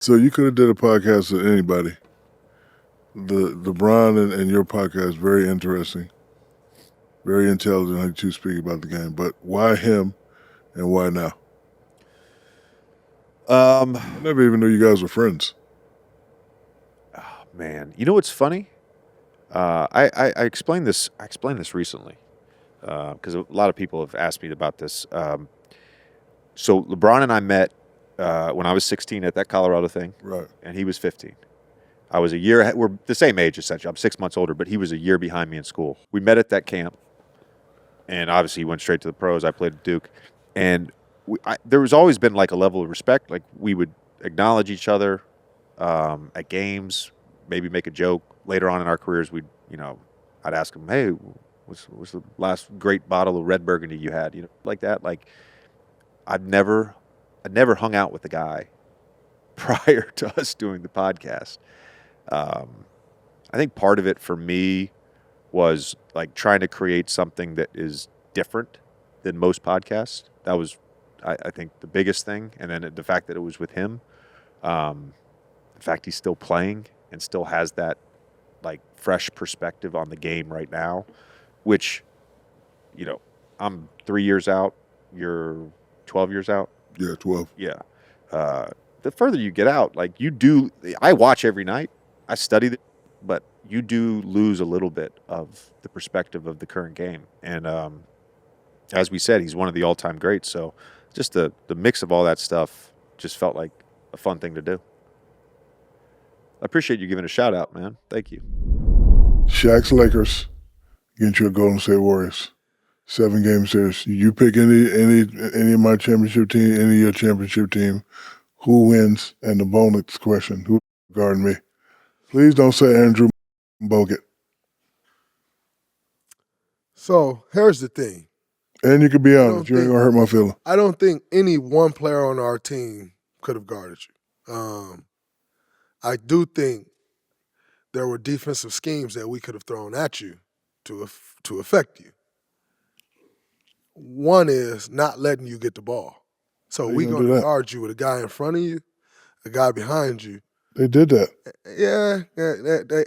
So you could have did a podcast with anybody. The LeBron and your podcast, very interesting, very intelligent how you speak about the game. But why him and why now? I never even knew you guys were friends. Oh, man, you know what's funny? I explained this. I explained this recently because a lot of people have asked me about this. So LeBron and I met when I was 16 at that Colorado thing, Right. and he was 15. I was a year ahead. We're the same age, essentially. I'm 6 months older, but he was a year behind me in school. We met at that camp, and obviously he went straight to the pros. I played at Duke, and there was always been like a level of respect. Like we would acknowledge each other at games, maybe make a joke. Later on in our careers, I'd ask him, "Hey, what's the last great bottle of red Burgundy you had?" Like that. Like I'd never hung out with the guy prior to us doing the podcast. I think part of it for me was like trying to create something that is different than most podcasts. That was, I think, the biggest thing. And then the fact that it was with him, the fact he's still playing and still has that like fresh perspective on the game right now, which, I'm 3 years out. You're 12 years out. Yeah, 12. Yeah. The further you get out, like I watch every night. I study it, but you do lose a little bit of the perspective of the current game. And as we said, he's one of the all-time greats. So just the mix of all that stuff just felt like a fun thing to do. I appreciate you giving a shout out, man. Thank you. Shaq's Lakers against your Golden State Warriors. 7-game series. You pick any of my championship team, any of your championship team. Who wins? And the bonus question: who guarding me? Please don't say Andrew Bogut. So here's the thing. And you can be honest. You ain't gonna hurt my feeling. I don't think any one player on our team could have guarded you. I do think there were defensive schemes that we could have thrown at you to affect you. One is not letting you get the ball. So we're going to guard you with a guy in front of you, a guy behind you. They did that. Yeah,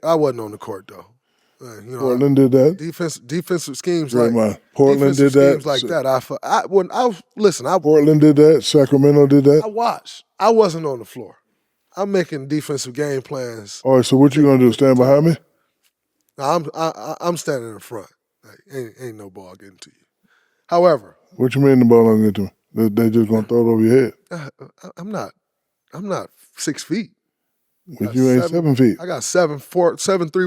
I wasn't on the court though. Portland did that. Defensive schemes Draymond. like Portland did that. Schemes like that. Listen. Portland did that. Sacramento did that. I watched. I wasn't on the floor. I'm making defensive game plans. All right. So what you gonna do? Stand behind me? I'm standing in front. Like, ain't no ball getting to you. However, what you mean the ball don't get to me? They just gonna throw it over your head. I'm not 6 feet. But you ain't 7 feet. I got 7'3"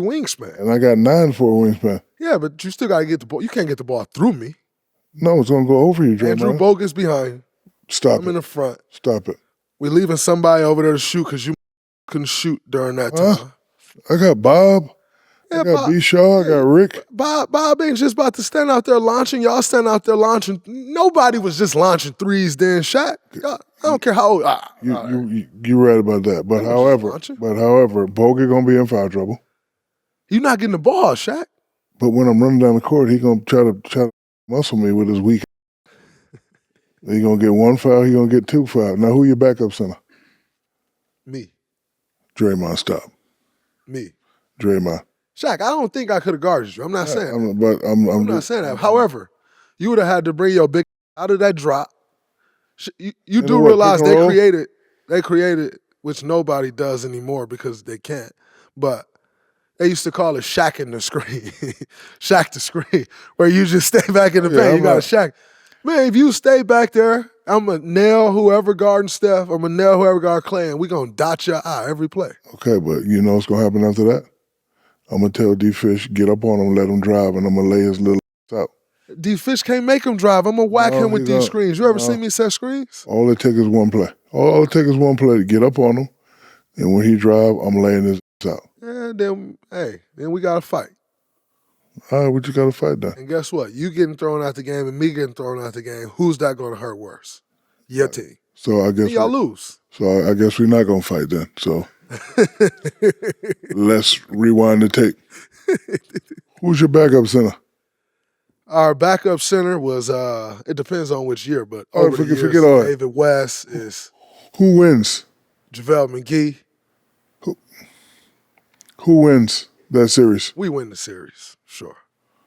wingspan. And I got 9'4" wingspan. Yeah, but you still got to get the ball. You can't get the ball through me. No, it's gonna go over you, Draymond. Andrew Bogut's behind. Stop I'm in the front. Stop it. We're leaving somebody over there to shoot because you couldn't shoot during that time. I got Bob. Yeah, I got B. Shaw. I got Rick. Bob ain't just about to stand out there launching. Y'all stand out there launching. Nobody was just launching threes then, Shaq. I don't care how old. You right about that. But however, Bogut gonna be in foul trouble. You're not getting the ball, Shaq. But when I'm running down the court, he gonna try to muscle me with his weak. He gonna get 1 foul. He gonna get 2 fouls. Now who your backup center? Me. Draymond, stop. Me. Draymond. Shaq, I don't think I could have guarded you. I'm not saying that. I'm not saying that. However, you would have had to bring your big out of that drop. You do realize they created, which nobody does anymore because they can't, but they used to call it Shaq in the screen. Shaq the screen, where you just stay back in the paint. You got a Shaq. Man, if you stay back there, I'm going to nail whoever guarding Steph. I'm going to nail whoever guarding Clay, and we're going to dot your eye every play. Okay, but you know what's going to happen after that? I'm going to tell D-Fish, get up on him, let him drive, and I'm going to lay his little out. D-Fish can't make him drive. I'm going to whack him with these screens. You ever seen me set screens? All it takes is one play. All it takes is one play to get up on him, and when he drive, I'm laying his out. Yeah, then we got to fight. All right, what you got to fight then? And guess what? You getting thrown out the game and me getting thrown out the game, who's that going to hurt worse? Your team. So I guess y'all lose. So I guess we're not going to fight then. So let's rewind the tape. Who's your backup center? Our backup center was, it depends on which year, but forget all that. David West is. Who wins? JaVale McGee. Who wins that series? We win the series, sure.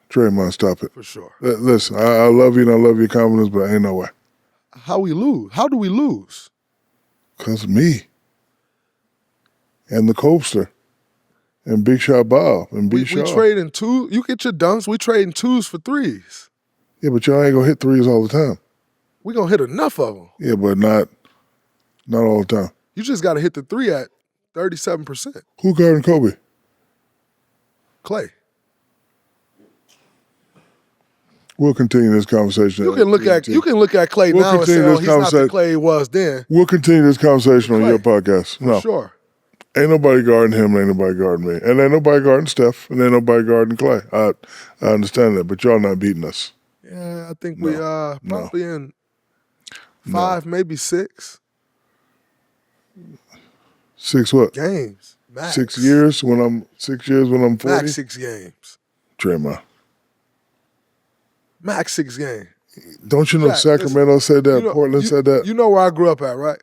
Draymond, stop it. For sure. Listen, I love you and I love your confidence, but ain't no way. How we lose? How do we lose? Because of me. And the Copster. And Big Shot Bob. And We Big Shot. trade in two. You get your dunks. We trade in twos for threes. Yeah, but y'all ain't going to hit threes all the time. We going to hit enough of them. Yeah, but not all the time. You just got to hit the three at 37%. Who guarding Kobe? Clay. We'll continue this conversation. You can look at Clay We'll now and say, continue "Oh, this he's not the conversation. Clay he was then." We'll continue this conversation on Clay. your podcast. No, Sure. ain't nobody guarding him, ain't nobody guarding me. And ain't nobody guarding Steph, and ain't nobody guarding Clay. I understand that, but y'all not beating us. Yeah, I think we probably in 5, maybe 6 6 what? games. Max. 6 years when I'm 40? Max 6 games. Draymond. Max 6 games. Don't you know Shaq, Sacramento said that, Portland said that? You know where I grew up at, right?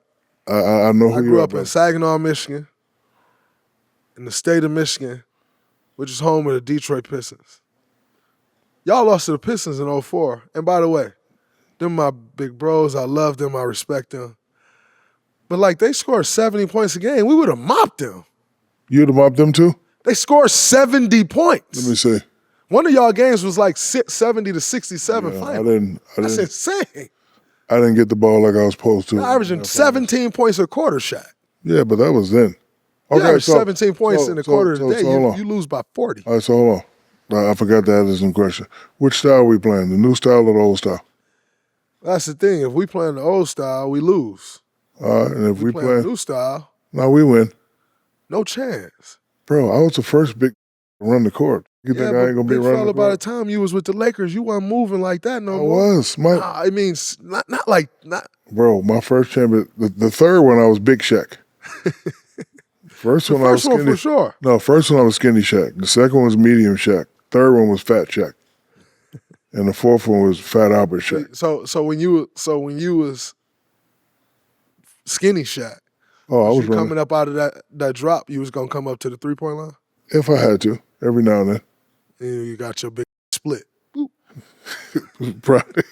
I know who I you grew are, up in bro. Saginaw, Michigan, in the state of Michigan, which is home of the Detroit Pistons. Y'all lost to the Pistons in 04. And by the way, them my big bros. I love them. I respect them. But like they scored 70 points a game, we would have mopped them. You'd have mopped them too? They scored 70 points. Let me see. One of y'all games was like 70 to 67 Yeah, final. That's insane. I didn't get the ball like I was supposed to. They're averaging 17 points a quarter, Shaq. Yeah, but that was then. You Okay, average so 17 points in a quarter today, hold on. you lose by 40. All right, so hold on. I forgot to ask some question. Which style are we playing? The new style or the old style? That's the thing. If we play in the old style, we lose. All right, and if we Play play, the new style, no, we win. no chance. Bro, I was the first big to run the court. You think I ain't gonna be big running fella, the by the court? time you was with the Lakers, you wasn't moving like that no I more. was. Nah, I mean, not. Bro, my first champion, the third one I was Big Shaq. First one I was skinny. For sure. No, first one I was Skinny Shaq. The second one was Medium Shaq. Third one was Fat Shaq. And the fourth one was Fat Albert Shaq. So when you was Skinny Shaq, Oh, I was you running. coming up out of that drop, you was gonna come up to the 3-point line, If I had to, every now and then. and you got your big split. Boop. Probably.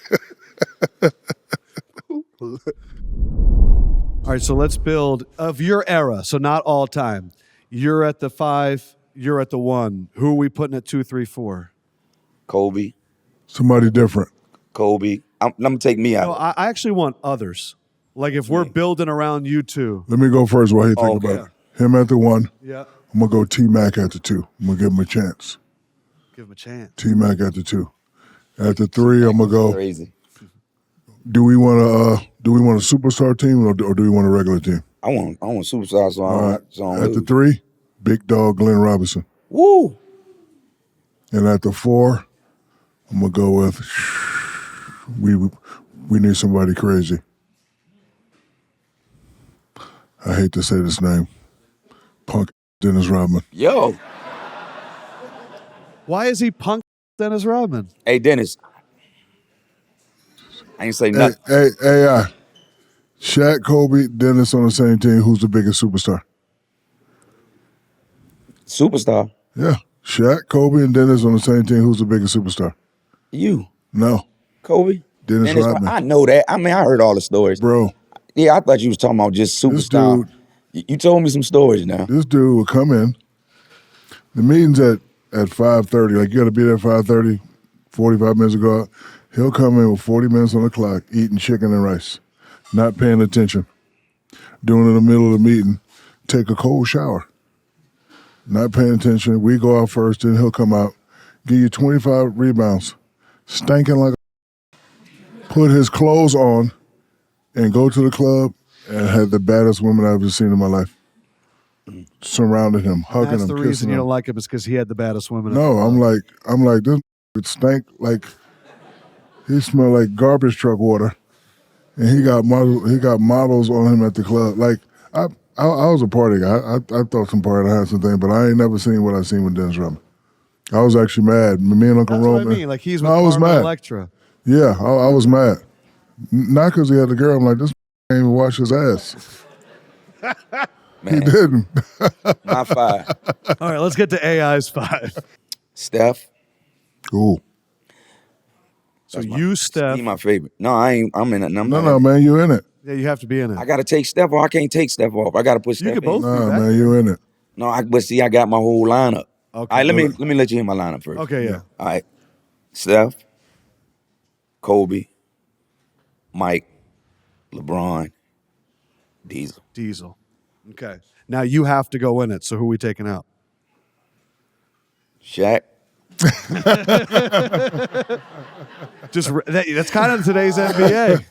All right, so let's build of your era. So not all time. You're at the 5. You're at the 1. Who are we putting at 2, 3, 4? Kobe. Somebody different. Kobe. I'm gonna take me out. No, I actually want others. Like if we're building around you two. Let me go first while he think Okay. about it. Him at the 1. Yeah. I'm going to go T-Mac at the 2. I'm going to give him a chance. Give him a chance. T-Mac at the 2. At the 3, I'm going to go. Crazy. Do we want a superstar team or do we want a regular team? I want superstar. So All right. I don't At the lose. 3, big dog Glenn Robinson. Woo. And at the 4, I'm gonna go with we need somebody crazy. I hate to say this name. Punk Dennis Rodman. Yo. Why is he punk Dennis Rodman? Hey Dennis. I ain't say Hey, nothing. hey, Shaq, Kobe, Dennis on the same team. Who's the biggest superstar? Superstar. Yeah, Shaq, Kobe, and Dennis on the same team. Who's the biggest superstar? You. No, Kobe. Dennis Rodman. I know that. I mean, I heard all the stories. Bro, Yeah, I thought you was talking about just This superstar. You told me some stories now. this dude would come in. The meeting's at 5:30. Like you got to be there at 5:30, 45 minutes ago. He'll come in with 40 minutes on the clock, eating chicken and rice, not paying attention. Doing in the middle of the meeting, take a cold shower, not paying attention. We go out first, then he'll come out, give you 25 rebounds, stinking like a put his clothes on, and go to the club and had the baddest woman I've ever seen in my life. Surrounded him, hugging That's him, the kissing reason you him. don't like him is because he had the baddest women. No, I'm like, this it stank like he smelled like garbage truck water, and he got models on him at the club. Like I was a party guy. I thought some party I had something, but I ain't never seen what I seen with Dennis Rodman. I was actually mad. Me and Uncle That's what I Roman. mean. Like he's with I was Carmen mad. Electra. Yeah, I was mad. Not because he had the girl. I'm like, this can't even wash his ass. Man, Didn't. my 5. All right, let's get to AI's 5. Steph. Cool. So you, Steph. He my favorite. No, I ain't. I'm in it. No, man, you in it. Yeah, you have to be in it. I got to take Steph off. I can't take Steph off. I got to put You Steph could in. both be Nah, back man, there. you in it. No, but see, I got my whole lineup. Okay. All right, let me let you hear my lineup first. Okay, yeah. All right. Steph, Kobe, Mike, LeBron, Diesel. Diesel. Okay. Now you have to go in it. So who are we taking out? Shaq. That's kind of today's NBA.